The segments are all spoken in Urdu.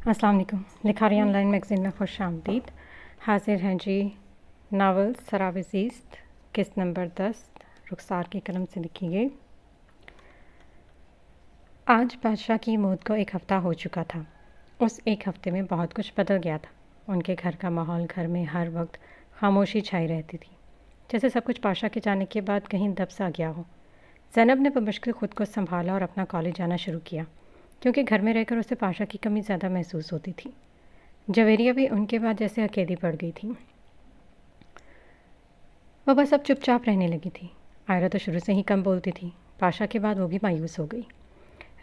السلام علیکم۔ لکھاری آن لائن میگزین میں خوش آمدید۔ حاضر ہیں جی ناول سراب زیست، قسط نمبر 10، رخسار کی قلم سے لکھی گئی۔ آج بادشاہ کی موت کو ایک ہفتہ ہو چکا تھا۔ اس ایک ہفتے میں بہت کچھ بدل گیا تھا۔ ان کے گھر کا ماحول، گھر میں ہر وقت خاموشی چھائی رہتی تھی، جیسے سب کچھ بادشاہ کے جانے کے بعد کہیں دب سا گیا ہو۔ زینب نے بمشکل خود کو سنبھالا اور اپنا کالج جانا شروع کیا، کیونکہ گھر میں رہ کر اسے پاشا کی کمی زیادہ محسوس ہوتی تھی۔ جویریہ بھی ان کے بعد جیسے اکیلی پڑ گئی تھی۔ وہ بس اب چپ چاپ رہنے لگی تھی۔ آئرہ تو شروع سے ہی کم بولتی تھی، پاشا کے بعد وہ بھی مایوس ہو گئی۔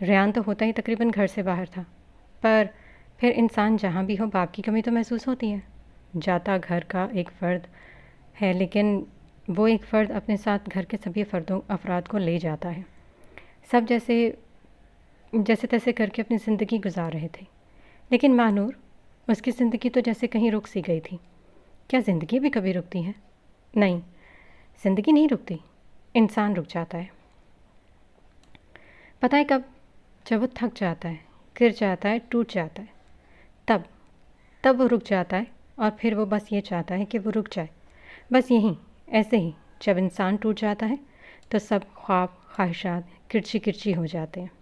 ریان تو ہوتا ہی تقریباً گھر سے باہر تھا، پر پھر انسان جہاں بھی ہو باپ کی کمی تو محسوس ہوتی ہے۔ جاتا گھر کا ایک فرد ہے، لیکن وہ ایک فرد اپنے ساتھ گھر کے سبھی افراد کو لے جاتا ہے۔ سب جیسے تیسے کر کے اپنی زندگی گزار رہے تھے، لیکن مانور، اس کی زندگی تو جیسے کہیں رک سی گئی تھی۔ کیا زندگی بھی کبھی رکتی ہے؟ نہیں، زندگی نہیں رکتی، انسان رک جاتا ہے۔ پتہ ہے کب؟ جب وہ تھک جاتا ہے، گر جاتا ہے، ٹوٹ جاتا ہے، تب وہ رک جاتا ہے، اور پھر وہ بس یہ چاہتا ہے کہ وہ رک جائے۔ بس یہیں، ایسے ہی جب انسان ٹوٹ جاتا ہے تو سب خواب، خواہشات کرچی کرچی ہو جاتے ہیں۔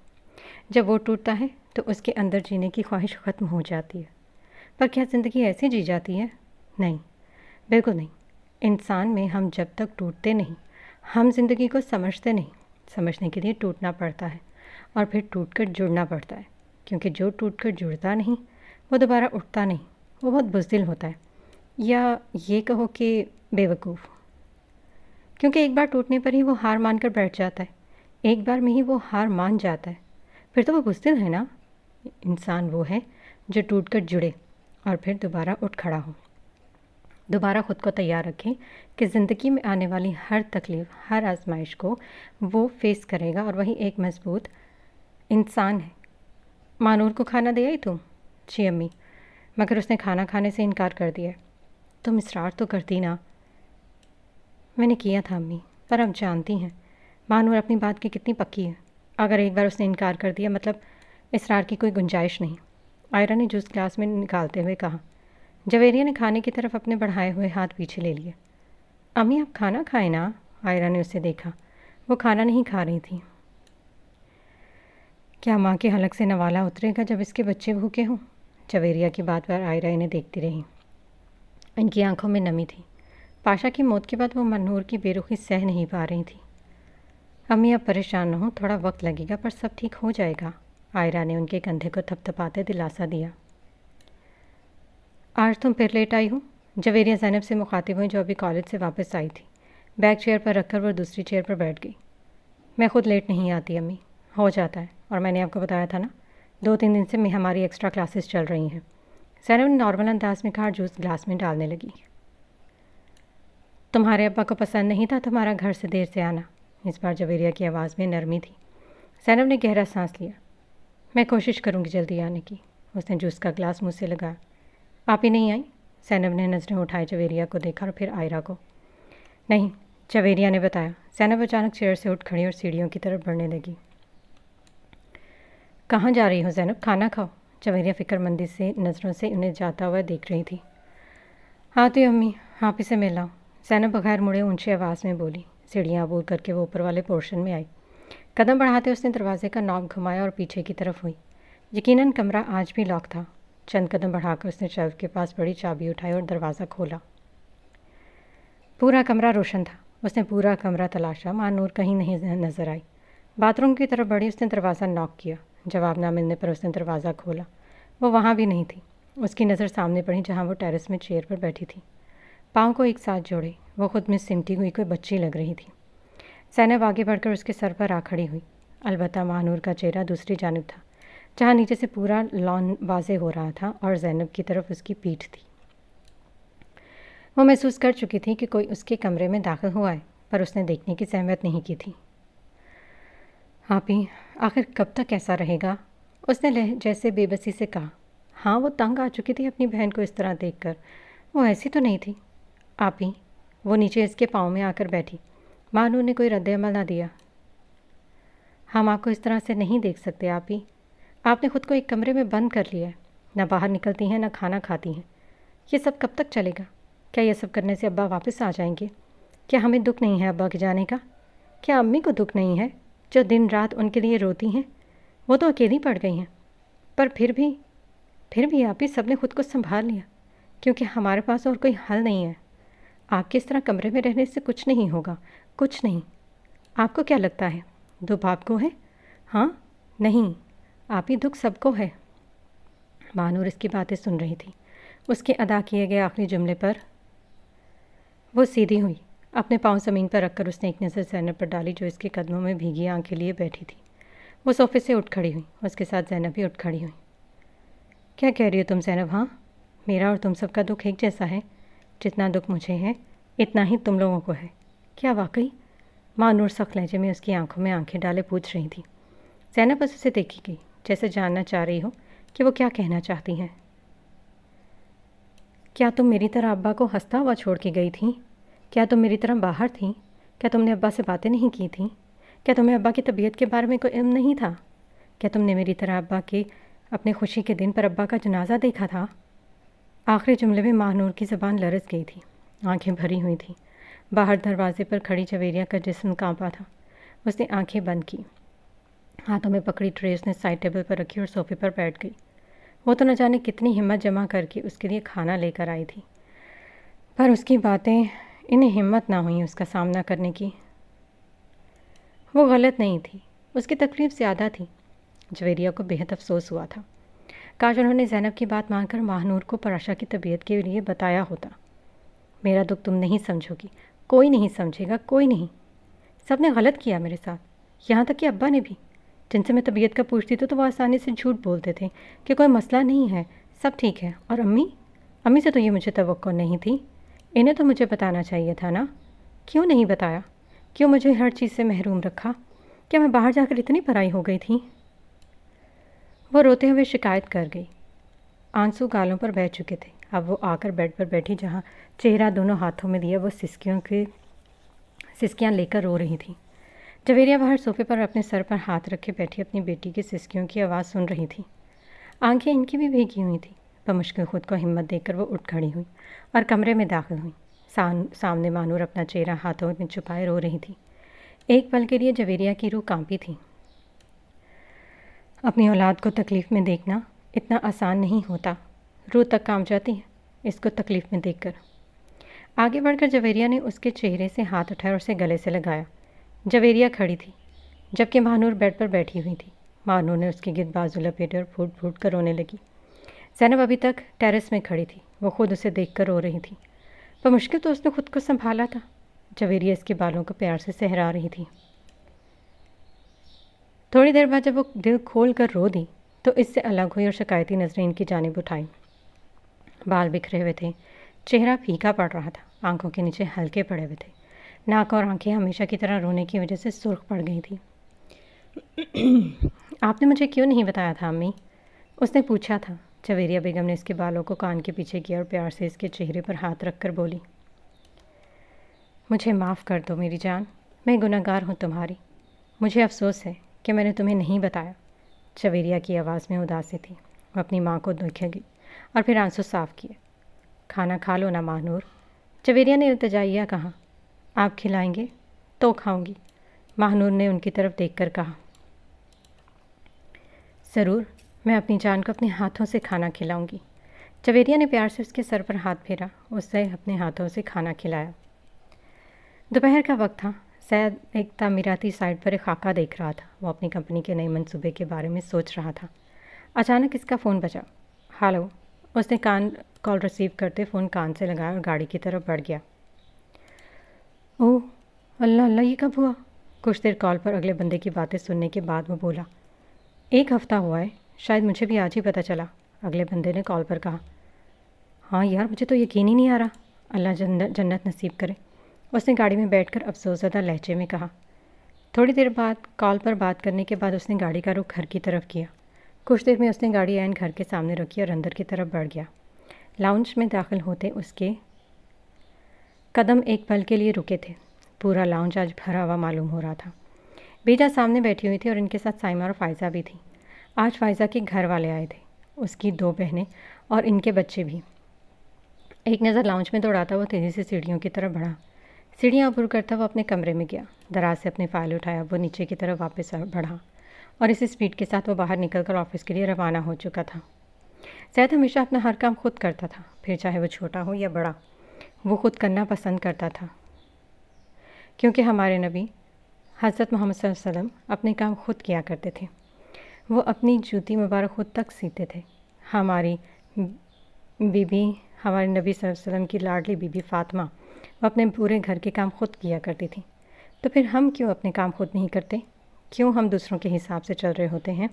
جب وہ ٹوٹتا ہے تو اس کے اندر جینے کی خواہش ختم ہو جاتی ہے۔ پر کیا زندگی ایسے جی جاتی ہے؟ نہیں، بالکل نہیں۔ انسان میں ہم جب تک ٹوٹتے نہیں، ہم زندگی کو سمجھتے نہیں۔ سمجھنے کے لیے ٹوٹنا پڑتا ہے، اور پھر ٹوٹ کر جڑنا پڑتا ہے، کیونکہ جو ٹوٹ کر جڑتا نہیں وہ دوبارہ اٹھتا نہیں، وہ بہت بزدل ہوتا ہے، یا یہ کہو کہ بے وقوف، کیونکہ ایک بار ٹوٹنے پر ہی وہ ہار مان کر بیٹھ جاتا ہے۔ ایک بار میں ہی وہ ہار مان جاتا ہے، پھر تو وہ بزدل ہے نا۔ انسان وہ ہے جو ٹوٹ کر جڑے اور پھر دوبارہ اٹھ کھڑا ہو، دوبارہ خود کو تیار رکھے کہ زندگی میں آنے والی ہر تکلیف، ہر آزمائش کو وہ فیس کرے گا، اور وہی ایک مضبوط انسان ہے۔ مانور کو کھانا دے آئی تم؟ جی امی، مگر اس نے کھانا کھانے سے انکار کر دیا۔ تم اصرار تو کرتی نا۔ میں نے کیا تھا امی، پر اب جانتی ہیں مانور اپنی بات کی کتنی پکی ہے۔ اگر ایک بار اس نے انکار کر دیا، مطلب اصرار کی کوئی گنجائش نہیں۔ آئرہ نے جوس گلاس میں نکالتے ہوئے کہا۔ جویریہ نے کھانے کی طرف اپنے بڑھائے ہوئے ہاتھ پیچھے لے لیے۔ امی آپ کھانا کھائیں نا؟ آئرہ نے اسے دیکھا، وہ کھانا نہیں کھا رہی تھی۔ کیا ماں کے حلق سے نوالا اترے گا جب اس کے بچے بھوکے ہوں؟ جویریہ کی بات پر آئرہ انہیں دیکھتی رہی۔ ان کی آنکھوں میں نمی تھی۔ پاشا کی موت کے بعد وہ مانور کی بے رخی سہ نہیں پا رہی تھی۔ امی اب پریشان نہ ہوں، تھوڑا وقت لگے گا، پر سب ٹھیک ہو جائے گا۔ آئرہ نے ان کے کندھے کو تھپ تھپاتے دلاسا دیا۔ آج تم پھر لیٹ آئی ہو؟ جویریہ زینب سے مخاطب ہوئی، جو ابھی کالج سے واپس آئی تھی۔ بیگ چیئر پر رکھ کر وہ دوسری چیئر پر بیٹھ گئی۔ میں خود لیٹ نہیں آتی امی، ہو جاتا ہے، اور میں نے آپ کو بتایا تھا نا، 2-3 دن سے ہماری ایکسٹرا کلاسز چل رہی ہیں۔ زینب نے نارمل انداز میں کہا، جوس گلاس میں ڈالنے لگی۔ تمہارے ابا کو پسند نہیں تھا تمہارا گھر سے دیر سے آنا؟ اس بار جویریہ کی آواز میں نرمی تھی۔ زینب نے گہرا سانس لیا۔ میں کوشش کروں گی جلدی آنے کی۔ اس نے جوس کا گلاس منہ سے لگایا۔ آپ ہی نہیں آئی؟ زینب نے نظریں اٹھائے جویریہ کو دیکھا اور پھر آئرہ کو۔ نہیں، جویریہ نے بتایا۔ زینب اچانک چیئر سے اٹھ کھڑی اور سیڑھیوں کی طرف بڑھنے لگی۔ کہاں جا رہی ہو زینب؟ کھانا کھاؤ۔ جویریہ فکر مندی سے نظروں سے انہیں جاتا ہوا دیکھ رہی تھی۔ آتی امی، آپ ہی سے مل آؤ، زینب بغیر مڑے اونچی آواز میں بولی۔ سیڑھیاں عبور کر کے وہ اوپر والے پورشن میں آئی۔ قدم بڑھاتے اس نے دروازے کا نوب گھمایا اور پیچھے کی طرف ہوئی۔ یقیناً کمرہ آج بھی لاک تھا۔ چند قدم بڑھا کر اس نے شیلف کے پاس بڑی چابی اٹھائی اور دروازہ کھولا۔ پورا کمرہ روشن تھا۔ اس نے پورا کمرہ تلاشا، مانور کہیں نہیں نظر آئی۔ باتھ روم کی طرف بڑھی، اس نے دروازہ ناک کیا۔ جواب نہ ملنے پر اس نے دروازہ کھولا۔ وہ وہاں بھی نہیں تھی۔ اس کی نظر سامنے پڑی، جہاں وہ ٹیرس میں چیئر پر بیٹھی تھی۔ پاؤں کو ایک ساتھ جوڑے، وہ خود میں سمٹی ہوئی کوئی بچی لگ رہی تھی۔ زینب آگے بڑھ کر اس کے سر پر آ کھڑی ہوئی۔ البتہ مانور کا چہرہ دوسری جانب تھا، جہاں نیچے سے پورا لان واضح ہو رہا تھا، اور زینب کی طرف اس کی پیٹھ تھی۔ وہ محسوس کر چکی تھی کہ کوئی اس کے کمرے میں داخل ہوا ہے، پر اس نے دیکھنے کی زحمت نہیں کی تھی۔ آپ ہی، آخر کب تک ایسا رہے گا؟ اس نے جیسے بے بسی سے کہا۔ ہاں، وہ تنگ آ چکی تھی اپنی بہن کو اس طرح دیکھ کر۔ وہ ایسی تو نہیں تھی۔ آپ ہی، وہ نیچے اس کے پاؤں میں آ کر بیٹھی۔ مانور نے کوئی رد عمل نہ دیا۔ ہم آپ کو اس طرح سے نہیں دیکھ سکتے آپ ہی، آپ نے خود کو ایک کمرے میں بند کر لیا ہے۔ نہ باہر نکلتی ہیں نہ کھانا کھاتی ہیں۔ یہ سب کب تک چلے گا؟ کیا یہ سب کرنے سے ابا واپس آ جائیں گے؟ کیا ہمیں دکھ نہیں ہے ابا کے جانے کا؟ کیا امی کو دکھ نہیں ہے جو دن رات ان کے لیے روتی ہیں؟ وہ تو اکیلی پڑ گئی ہیں، پر پھر بھی آپ ہی سب نے خود کو سنبھال لیا، کیونکہ ہمارے پاس اور کوئی حل نہیں ہے۔ آپ کے اس طرح کمرے میں رہنے سے کچھ نہیں ہوگا، کچھ نہیں۔ آپ کو کیا لگتا ہے دو باپ کو ہے؟ ہاں، نہیں، آپ ہی دکھ سب کو ہے۔ مانور اس کی باتیں سن رہی تھی۔ اس کے ادا کیے گئے آخری جملے پر وہ سیدھی ہوئی۔ اپنے پاؤں زمین پر رکھ کر اس نے ایک نظر زینب پر ڈالی جو اس کے قدموں میں بھیگی آنکھیں لیے بیٹھی تھی۔ وہ صوفے سے اٹھ کھڑی ہوئی، اس کے ساتھ زینب بھی اٹھ کھڑی ہوئی۔ کیا کہہ رہی ہو تم زینب؟ ہاں، میرا اور تم سب کا دکھ ایک جیسا ہے۔ جتنا دکھ مجھے ہے اتنا ہی تم لوگوں کو ہے۔ کیا واقعی؟ مانور سخت لہجے میں اس کی آنکھوں میں آنکھیں ڈالے پوچھ رہی تھی۔ زینب بس اسے دیکھی گئی، جیسے جاننا چاہ رہی ہو کہ وہ کیا کہنا چاہتی ہیں۔ کیا تم میری طرح ابا کو ہنستا ہوا چھوڑ کے گئی تھیں؟ کیا تم میری طرح باہر تھیں؟ کیا تم نے ابا سے باتیں نہیں کی تھیں؟ کیا تمہیں ابا کی طبیعت کے بارے میں کوئی علم نہیں تھا؟ کیا تم نے میری طرح ابا کے اپنے خوشی کے دن پر ابا کا جنازہ دیکھا تھا؟ آخری جملے میں ماہنور کی زبان لرز گئی تھی، آنکھیں بھری ہوئی تھیں۔ باہر دروازے پر کھڑی جویریہ کا جسم کانپا تھا۔ اس نے آنکھیں بند کی، ہاتھوں میں پکڑی ٹرے اس نے سائڈ ٹیبل پر رکھی اور صوفے پر بیٹھ گئی۔ وہ تو نہ جانے کتنی ہمت جمع کر کے اس کے لیے کھانا لے کر آئی تھی، پر اس کی باتیں انہیں ہمت نہ ہوئی اس کا سامنا کرنے کی۔ وہ غلط نہیں تھی، اس کی تکلیف زیادہ تھی۔ جویریہ کو بہت افسوس ہوا تھا۔ کاش انہوں نے زینب کی بات مان کر ماہنور کو پراشا کی طبیعت کے لیے بتایا ہوتا۔ میرا دکھ تم نہیں سمجھو گی، کوئی نہیں سمجھے گا، کوئی نہیں۔ سب نے غلط کیا میرے ساتھ، یہاں تک کہ ابا نے بھی۔ جن سے میں طبیعت کا پوچھتی تو وہ آسانی سے جھوٹ بولتے تھے کہ کوئی مسئلہ نہیں ہے، سب ٹھیک ہے۔ اور امی سے تو یہ مجھے توقع نہیں تھی، انہیں تو مجھے بتانا چاہیے تھا نا۔ کیوں نہیں بتایا؟ کیوں مجھے ہر چیز سے محروم رکھا؟ کیا میں باہر جا کر اتنی پرائی ہو گئی تھی؟ وہ روتے ہوئے شکایت کر گئی۔ آنسو گالوں پر بہہ چکے تھے۔ اب وہ آ کر بیڈ پر بیٹھی جہاں چہرہ دونوں ہاتھوں میں دیا وہ سسکیاں لے کر رو رہی تھی۔ جویریہ باہر صوفے پر اپنے سر پر ہاتھ رکھے بیٹھی اپنی بیٹی کی سسکیوں کی آواز سن رہی تھی۔ آنکھیں ان کی بھی بھیگی ہوئی تھیں۔ بمشکل خود کو ہمت دے کر وہ اٹھ کھڑی ہوئی اور کمرے میں داخل ہوئی۔ سامنے مانور اپنا چہرہ ہاتھوں میں چھپائے رو رہی تھی۔ ایک پل کے لیے جویریہ کی روح کانپی تھی۔ اپنی اولاد کو تکلیف میں دیکھنا اتنا آسان نہیں ہوتا، روح تک کانپ جاتی ہے اس کو تکلیف میں دیکھ کر۔ آگے بڑھ کر جویریہ نے اس کے چہرے سے ہاتھ اٹھایا اور اسے گلے سے لگایا۔ جویریہ کھڑی تھی جبکہ ماہنور بیڈ پر بیٹھی ہوئی تھی۔ ماہنور نے اس کے گرد بازو لپیٹے اور پھوٹ پھوٹ کر رونے لگی۔ زینب ابھی تک ٹیرس میں کھڑی تھی، وہ خود اسے دیکھ کر رو رہی تھی۔ بمشکل تو اس نے خود کو سنبھالا تھا۔ جویریہ اس کے بالوں کو پیار سے سہرا رہی تھی۔ تھوڑی دیر بعد جب وہ دل کھول کر رو دی تو اس سے الگ ہوئی اور شکایتی نظریں ان کی جانب اٹھائی۔ بال بکھرے ہوئے تھے، چہرہ پھیکا پڑ رہا تھا، آنکھوں کے نیچے ہلکے پڑے ہوئے تھے، ناک اور آنکھیں ہمیشہ کی طرح رونے کی وجہ سے سرخ پڑ گئی تھی۔ آپ نے مجھے کیوں نہیں بتایا تھا امی؟ اس نے پوچھا تھا۔ جویریہ بیگم نے اس کے بالوں کو کان کے پیچھے کیا اور پیار سے اس کے چہرے پر ہاتھ رکھ کر بولی، مجھے معاف کر دو میری جان، میں گنہگار ہوں تمہاری۔ مجھے افسوس ہے کہ میں نے تمہیں نہیں بتایا۔ جویریہ کی آواز میں اداسی تھی۔ وہ اپنی ماں کو دیکھے گئی اور پھر آنسو صاف کیے۔ کھانا کھا لو نا ماہنور۔ جویریہ نے التجائیہ کہا۔ آپ کھلائیں گے تو کھاؤں گی، ماہنور نے ان کی طرف دیکھ کر کہا۔ ضرور، میں اپنی جان کو اپنے ہاتھوں سے کھانا کھلاؤں گی۔ جویریہ نے پیار سے اس کے سر پر ہاتھ پھیرا، اسے اپنے ہاتھوں سے کھانا کھلایا۔ دوپہر کا وقت تھا۔ سید ایک تعمیراتی سائٹ پر ایک خاکہ دیکھ رہا تھا۔ وہ اپنی کمپنی کے نئے منصوبے کے بارے میں سوچ رہا تھا۔ اچانک اس کا فون بجا۔ ہیلو، اس نے کال ریسیو کرتے فون کان سے لگایا اور گاڑی کی طرف بڑھ گیا۔ اوہ اللہ اللہ، یہ کب ہوا؟ کچھ دیر کال پر اگلے بندے کی باتیں سننے کے بعد وہ بولا، 1 ہفتہ ہوا ہے، شاید مجھے بھی آج ہی پتہ چلا۔ اگلے بندے نے کال پر کہا، ہاں یار، مجھے تو یقین ہی نہیں آ رہا، اللہ جنت نصیب کرے۔ اس نے گاڑی میں بیٹھ کر افسوس زدہ لہجے میں کہا۔ تھوڑی دیر بعد کال پر بات کرنے کے بعد اس نے گاڑی کا رخ گھر کی طرف کیا۔ کچھ دیر میں اس نے گاڑی عین گھر کے سامنے رکھی اور اندر کی طرف بڑھ گیا۔ لاؤنج میں داخل ہوتے اس کے قدم ایک پل کے لیے رکے تھے۔ پورا لاؤنج آج بھرا ہوا معلوم ہو رہا تھا۔ بیجا سامنے بیٹھی ہوئی تھی اور ان کے ساتھ سائمہ اور فائزہ بھی تھی۔ آج فائزہ کے گھر والے آئے تھے اس کی 2 بہنیں اور ان کے بچے بھی۔ ایک نظر لاؤنج میں دوڑاتا وہ تیزی سے سیڑھیوں کی طرف بڑھا۔ سیڑھیاں عبور کرتا وہ اپنے کمرے میں گیا، دراز سے اپنی فائل اٹھایا، وہ نیچے کی طرف واپس بڑھا اور اس اسپیڈ کے ساتھ وہ باہر نکل کر آفس کے لیے روانہ ہو چکا تھا۔ زید ہمیشہ اپنا ہر کام خود کرتا تھا، پھر چاہے وہ چھوٹا ہو یا بڑا، وہ خود کرنا پسند کرتا تھا، کیونکہ ہمارے نبی حضرت محمد صلی اللہ علیہ وسلم اپنے کام خود کیا کرتے تھے۔ وہ اپنی جوتی مبارک خود تک سیتے تھے۔ ہمارے نبی صلی اللہ علیہ وسلم کی لاڈلی بی بی فاطمہ وہ اپنے پورے گھر کے کام خود کیا کرتی تھی، تو پھر ہم کیوں اپنے کام خود نہیں کرتے؟ کیوں ہم دوسروں کے حساب سے چل رہے ہوتے ہیں؟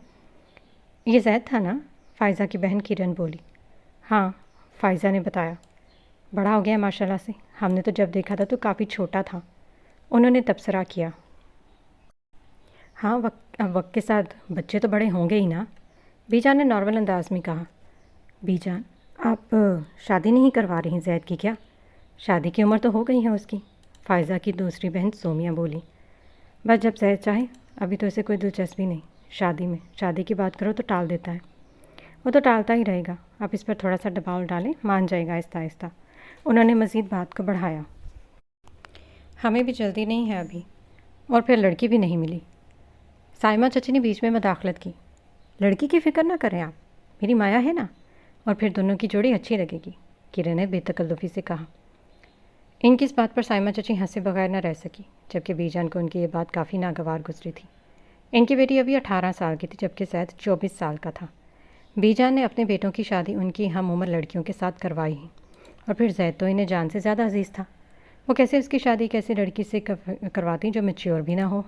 یہ زید تھا نا؟ فائزہ کی بہن کرن بولی۔ ہاں، فائزہ نے بتایا۔ بڑا ہو گیا ماشاءاللہ سے، ہم نے تو جب دیکھا تھا تو کافی چھوٹا تھا، انہوں نے تبصرہ کیا۔ ہاں، اب وقت کے ساتھ بچے تو بڑے ہوں گے ہی نا، بی جان نے نارمل انداز میں کہا۔ بی جان، آپ شادی نہیں کروا رہی زید کی کیا؟ شادی کی عمر تو ہو گئی ہے اس کی، فائزہ کی دوسری بہن سومیہ بولی۔ بس جب زید چاہے، ابھی تو اسے کوئی دلچسپی نہیں شادی میں، شادی کی بات کرو تو ٹال دیتا ہے۔ وہ تو ٹالتا ہی رہے گا، آپ اس پر تھوڑا سا دباؤ ڈالیں، مان جائے گا آہستہ آہستہ۔ انہوں نے مزید بات کو بڑھایا۔ ہمیں بھی جلدی نہیں ہے ابھی، اور پھر لڑکی بھی نہیں ملی۔ سائمہ چچی نے بیچ میں مداخلت کی۔ لڑکی کی فکر نہ کریں آپ، میری مایا ہے نا، اور پھر دونوں کی جوڑی اچھی لگے گی، کرن نے بے تکلفی سے کہا۔ ان کی اس بات پر سائمہ چچی ہنسے بغیر نہ رہ سکی، جبکہ بی جان کو ان کی یہ بات کافی ناگوار گزری تھی۔ ان کی بیٹی ابھی 18 سال کی تھی، جبکہ زید 24 سال کا تھا۔ بی جان نے اپنے بیٹوں کی شادی ان کی ہم عمر لڑکیوں کے ساتھ کروائی ہی، اور پھر زید تو انہیں جان سے زیادہ عزیز تھا، وہ کیسے اس کی شادی کیسی لڑکی سے کرواتی جو میچیور بھی نہ ہو؟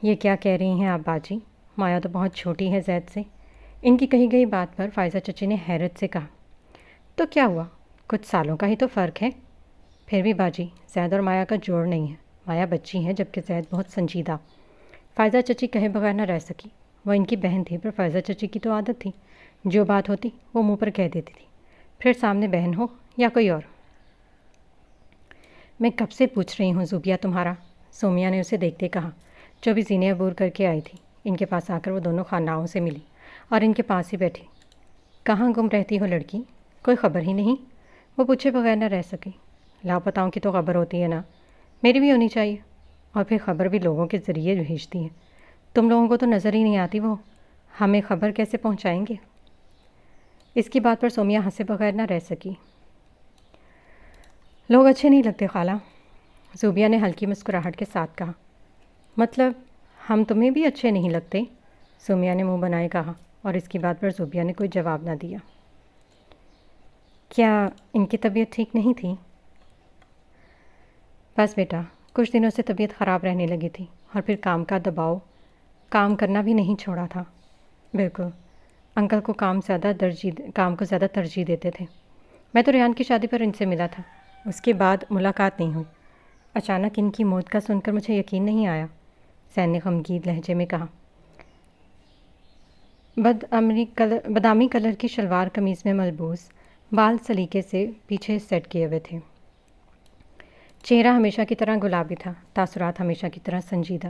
یہ کیا کہہ رہی ہیں آپ باجی؟ مایا تو بہت چھوٹی ہے زید سے۔ ان کی کہی گئی بات پر فائزہ چچی نے حیرت سے کہا۔ تو کیا ہوا، کچھ سالوں کا ہی تو فرق ہے۔ پھر بھی باجی، زید اور مایا کا جوڑ نہیں ہے، مایا بچی ہے جبکہ زید بہت سنجیدہ۔ فائزہ چچی کہے بغیر نہ رہ سکی، وہ ان کی بہن تھی، پر فائزہ چچی کی تو عادت تھی، جو بات ہوتی وہ منہ پر کہہ دیتی تھی، پھر سامنے بہن ہو یا کوئی اور۔ میں کب سے پوچھ رہی ہوں زوبیہ تمہارا، سومیہ نے اسے دیکھتے کہا، جو بھی زینے عبور کر کے آئی تھی۔ ان کے پاس آ کر وہ دونوں خاناؤں سے ملی اور ان کے پاس ہی بیٹھی۔ کہاں گم رہتی ہو لڑکی، کوئی خبر ہی نہیں؟ وہ پوچھے بغیر نہ رہ سکی۔ لاپتاؤں کی تو خبر ہوتی ہے نا، میری بھی ہونی چاہیے، اور پھر خبر بھی لوگوں کے ذریعے بھیجتی ہے۔ تم لوگوں کو تو نظر ہی نہیں آتی وہ، ہمیں خبر کیسے پہنچائیں گے؟ اس کی بات پر سومیہ ہنسے بغیر نہ رہ سکی۔ لوگ اچھے نہیں لگتے خالہ، زوبیہ نے ہلکی مسکراہٹ کے ساتھ کہا۔ مطلب ہم تمہیں بھی اچھے نہیں لگتے؟ سومیہ نے منہ بنائے کہا، اور اس کی بات پر زوبیہ نے کوئی جواب نہ دیا۔ کیا ان کی طبیعت ٹھیک نہیں تھی؟ بس بیٹا، کچھ دنوں سے طبیعت خراب رہنے لگی تھی، اور پھر کام کا دباؤ، کام کرنا بھی نہیں چھوڑا تھا۔ بالکل، انکل کو کام کو زیادہ ترجیح دیتے تھے۔ میں تو ریان کی شادی پر ان سے ملا تھا، اس کے بعد ملاقات نہیں ہوئی۔ اچانک ان کی موت کا سن کر مجھے یقین نہیں آیا، زین نے غمگین لہجے میں کہا۔ بادامی کلر کی شلوار قمیض میں ملبوس، بال سلیقے سے پیچھے سیٹ کیے ہوئے تھے۔ چہرہ ہمیشہ کی طرح گلابی تھا، تاثرات ہمیشہ کی طرح سنجیدہ۔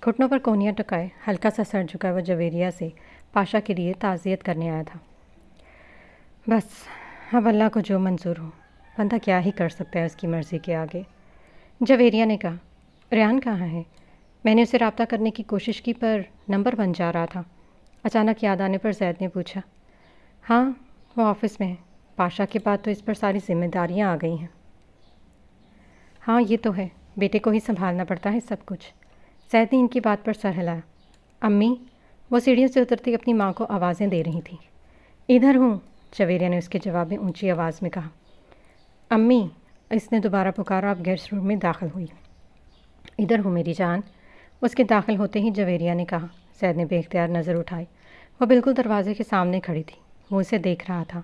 گھٹنوں پر کونیاں ٹکائے، ہلکا سا سر جھکائے وہ جویریہ سے پاشا کے لیے تعزیت کرنے آیا تھا۔ بس اب اللہ کو جو منظور ہو، بندہ کیا ہی کر سکتا ہے اس کی مرضی کے آگے، جویریہ نے کہا۔ ریان کہاں ہے؟ میں نے اسے رابطہ کرنے کی کوشش کی پر نمبر بن جا رہا تھا، اچانک یاد آنے پر زید نے پوچھا۔ ہاں، وہ آفس میں ہے، پاشا کے بعد تو اس پر ساری ذمہ داریاں آ گئی ہیں۔ ہاں یہ تو ہے، بیٹے کو ہی سنبھالنا پڑتا ہے سب کچھ۔ زید نے ان کی بات پر سر ہلایا۔ امی، وہ سیڑھیوں سے اترتی اپنی ماں کو آوازیں دے رہی تھیں۔ ادھر ہوں، جویریہ نے اس کے جواب میں اونچی آواز میں کہا۔ امی، اس نے دوبارہ پکارا، اب گیسٹ روم میں داخل ہوئی۔ ادھر ہوں میری جان، اس کے داخل ہوتے ہی جویریہ نے کہا۔ زید نے بے اختیار نظر اٹھائی، وہ بالکل دروازے کے سامنے کھڑی تھی، وہ اسے دیکھ رہا تھا،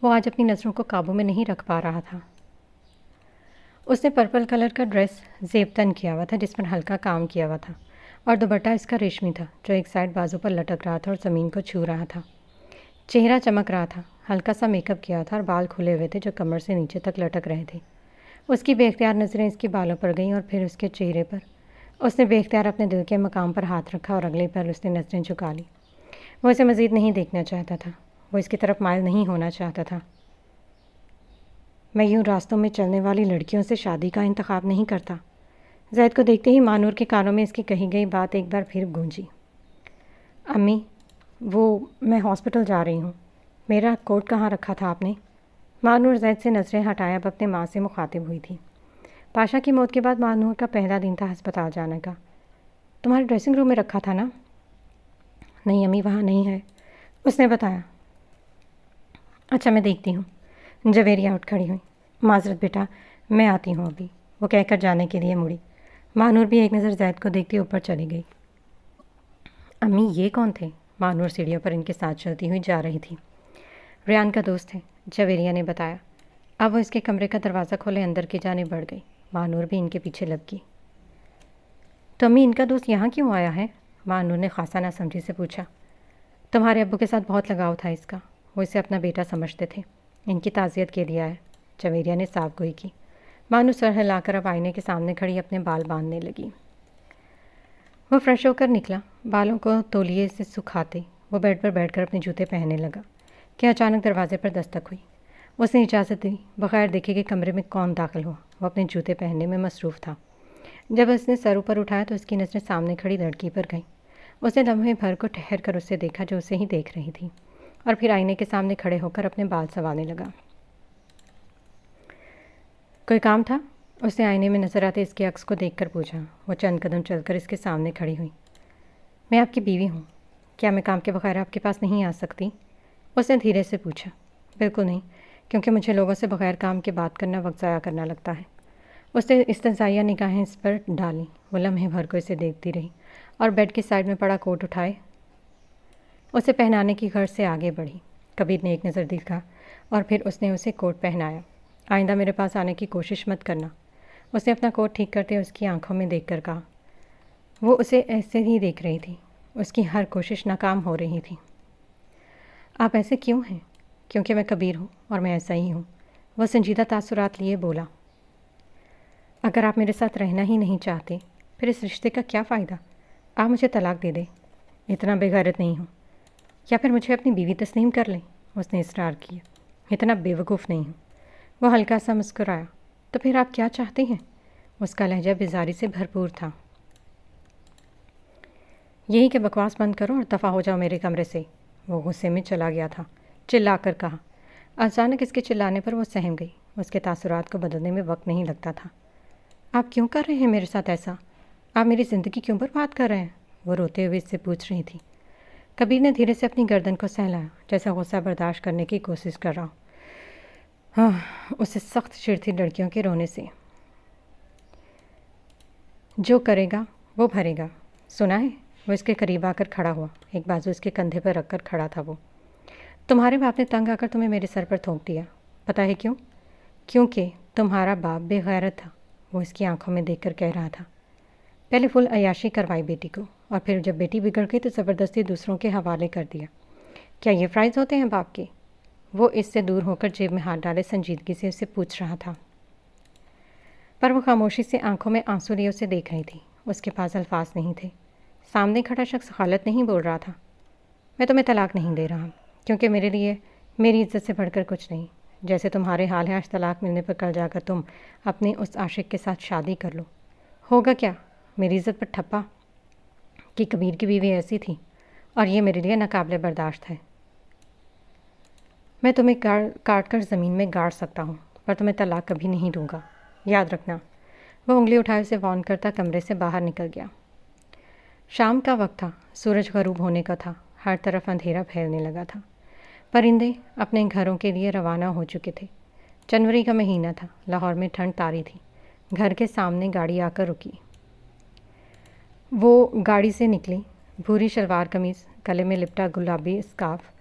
وہ آج اپنی نظروں کو قابو میں نہیں رکھ پا رہا تھا۔ اس نے پرپل کلر کا ڈریس زیب تن کیا ہوا تھا جس پر ہلکا کام کیا ہوا تھا، اور دوپٹہ اس کا ریشمی تھا جو ایک سائڈ بازو پر لٹک رہا تھا اور زمین کو چھو رہا تھا۔ چہرہ چمک رہا تھا، ہلکا سا میک اپ کیا تھا اور بال کھلے ہوئے تھے جو کمر سے نیچے تک لٹک رہے تھے۔ اس کی بے اختیار نظریں اس کے بالوں پر گئیں اور پھر اس کے چہرے پر۔ اس نے بے اختیار اپنے دل کے مقام پر ہاتھ رکھا اور اگلے پر اس نے نظریں جھکا لی۔ وہ اسے مزید نہیں دیکھنا چاہتا تھا، وہ اس کی طرف مائل نہیں ہونا چاہتا تھا۔ میں یوں راستوں میں چلنے والی لڑکیوں سے شادی کا انتخاب نہیں کرتا۔ زید کو دیکھتے ہی مانور کے کانوں میں اس کی کہی گئی بات ایک بار پھر گونجی۔ امی، میں ہاسپٹل جا رہی ہوں۔ میرا کوٹ کہاں رکھا تھا آپ نے؟ مانور زید سے نظریں ہٹائے اب اپنے ماں سے مخاطب ہوئی تھی۔ پاشا کی موت کے بعد مانور کا پہلا دن تھا ہسپتال جانے کا۔ تمہارے ڈریسنگ روم میں رکھا تھا نا؟ نہیں امی، وہاں نہیں ہے، اس نے بتایا۔ اچھا، میں دیکھتی ہوں۔ جویریہ اٹھ کھڑی ہوئی۔ معذرت بیٹا، میں آتی ہوں ابھی، وہ کہہ کر جانے کے لیے مڑی۔ مانور بھی ایک نظر زید کو دیکھتی اوپر چلی گئی۔ امی، یہ کون تھے؟ مانور سیڑھیوں پر ان کے ساتھ چلتی ہوئی جا رہی تھی۔ ریان کا دوست ہے، جویریہ نے بتایا۔ اب وہ اس کے کمرے کا دروازہ کھولے اندر کی جانب بڑھ گئی۔ مانور بھی ان کے پیچھے لگ گئی۔ تو امی، ان کا دوست یہاں کیوں آیا ہے؟ مانور نے خاصا ناسمجھی سے پوچھا۔ تمہارے ابو کے ساتھ بہت لگاؤ تھا اس کا، وہ اسے اپنا بیٹا سمجھتے تھے، ان کی تعزیت کے لیے آیا، جویریہ نے صاف گوئی کی۔ مانو سر ہلا کر اب آئینے کے سامنے کھڑی اپنے بال باندھنے لگی۔ وہ فریش ہو کر نکلا، بالوں کو تولیے سے سکھاتے وہ بیڈ پر بیٹھ کر اپنے جوتے پہننے لگا کہ اچانک دروازے پر دستک ہوئی۔ اس نے اجازت دی، بغیر دیکھے کہ کمرے میں کون داخل ہوا۔ وہ اپنے جوتے پہننے میں مصروف تھا۔ جب اس نے سر اوپر اٹھایا تو اس کی نظریں سامنے کھڑی لڑکی پر گئیں۔ اس نے لمحے بھر کو ٹھہر کر اسے دیکھا جو اسے ہی دیکھ رہی تھی، اور پھر آئینے کے سامنے کھڑے ہو کر اپنے بال سنوارنے لگا۔ کوئی کام تھا؟ اس نے آئینے میں نظر آتے اس کے عکس کو دیکھ کر پوچھا۔ وہ چند قدم چل کر اس کے سامنے کھڑی ہوئی۔ میں آپ کی بیوی ہوں، کیا میں کام کے بغیر آپ کے پاس نہیں آ سکتی؟ اس نے دھیرے سے پوچھا۔ بالکل نہیں، کیونکہ مجھے لوگوں سے بغیر کام کے بات کرنا وقت ضائع کرنا لگتا ہے۔ اس نے استہزائیہ نگاہیں اس پر ڈالیں۔ وہ لمحے بھر کو اسے دیکھتی رہی اور بیڈ کی سائڈ میں پڑا کوٹ اٹھائے اسے پہنانے کی غرض سے آگے بڑھی۔ کبیر نے ایک نظر دیکھا اور پھر اس نے اسے کوٹ پہنایا۔ آئندہ میرے پاس آنے کی کوشش مت کرنا، اس نے اپنا کوٹ ٹھیک کرتے اس کی آنکھوں میں دیکھ کر کہا۔ وہ اسے ایسے ہی دیکھ رہی تھی، اس کی ہر کوشش ناکام ہو رہی تھی۔ آپ ایسے کیوں ہیں؟ کیونکہ میں کبیر ہوں اور میں ایسا ہی ہوں، وہ سنجیدہ تاثرات لیے بولا۔ اگر آپ میرے ساتھ رہنا ہی نہیں چاہتے پھر اس رشتے کا کیا فائدہ؟ آپ مجھے طلاق دے دیں، اتنا بے غیرت نہیں ہوں، یا پھر مجھے اپنی بیوی تسلیم کر لیں، اس نے اصرار کیا۔ اتنا بے وقوف نہیں ہوں، وہ ہلکا سا مسکرایا۔ تو پھر آپ کیا چاہتے ہیں؟ اس کا لہجہ بیزاری سے بھرپور تھا۔ یہی کہ بکواس بند کرو اور دفع ہو جاؤ میرے کمرے سے، وہ غصے میں چلا گیا تھا، چلا کر کہا۔ اچانک اس کے چلانے پر وہ سہم گئی، اس کے تاثرات کو بدلنے میں وقت نہیں لگتا تھا۔ آپ کیوں کر رہے ہیں میرے ساتھ ایسا؟ آپ میری زندگی کیوں برباد کر رہے ہیں؟ وہ روتے ہوئے اس سے پوچھ رہی تھی۔ کبیر نے دھیرے سے اپنی گردن کو سہلایا، جیسا غصہ برداشت کرنے کی کوشش کر رہا ہو۔ اسے سخت چڑ تھی لڑکیوں کے رونے سے۔ جو کرے گا وہ بھرے گا، سنا ہے؟ وہ اس کے قریب آ کر کھڑا ہوا، ایک بازو اس کے کندھے پر رکھ کر کھڑا تھا وہ۔ تمہارے باپ نے تنگ آ کر تمہیں میرے سر پر تھونک دیا، پتہ ہے کیوں؟ کیونکہ تمہارا باپ بے غیرت تھا، وہ اس کی آنکھوں میں دیکھ کر کہہ رہا تھا۔ پہلے فل عیاشی کروائی بیٹی کو، اور پھر جب بیٹی بگڑ گئی تو زبردستی دوسروں کے حوالے کر دیا۔ کیا یہ فرائض ہوتے ہیں باپ کے؟ وہ اس سے دور ہو کر جیب میں ہاتھ ڈالے سنجیدگی سے اسے پوچھ رہا تھا، پر وہ خاموشی سے آنکھوں میں آنسو لیے اسے دیکھ رہی تھی۔ اس کے پاس الفاظ نہیں تھے۔ سامنے کھڑا شخص غلط نہیں بول رہا تھا۔ میں تمہیں طلاق نہیں دے رہا، کیونکہ میرے لیے میری عزت سے بڑھ کر کچھ نہیں۔ جیسے تمہارے حال ہے، آج طلاق ملنے پر کل جا کر تم اپنے اس عاشق کے ساتھ شادی کر لو، ہوگا کیا؟ میری عزت پر ٹھپا کہ کبیر کی بیوی ایسی تھی، اور یہ میرے لیے ناقابل برداشت ہے۔ میں تمہیں کاٹ کر زمین میں گاڑ سکتا ہوں، پر تمہیں طلاق کبھی نہیں دوں گا، یاد رکھنا۔ وہ انگلی اٹھائے اسے وارن کرتا کمرے سے باہر نکل گیا۔ شام کا وقت تھا، سورج غروب ہونے کا تھا، ہر طرف اندھیرا پھیلنے لگا تھا۔ پرندے اپنے گھروں کے لیے روانہ ہو چکے تھے۔ جنوری کا مہینہ تھا، لاہور میں ٹھنڈ طاری تھی۔ گھر کے سامنے گاڑی آ کر رکی۔ وہ گاڑی سے نکلی، بھوری شلوار قمیض، گلے میں لپٹا گلابی اسکارف،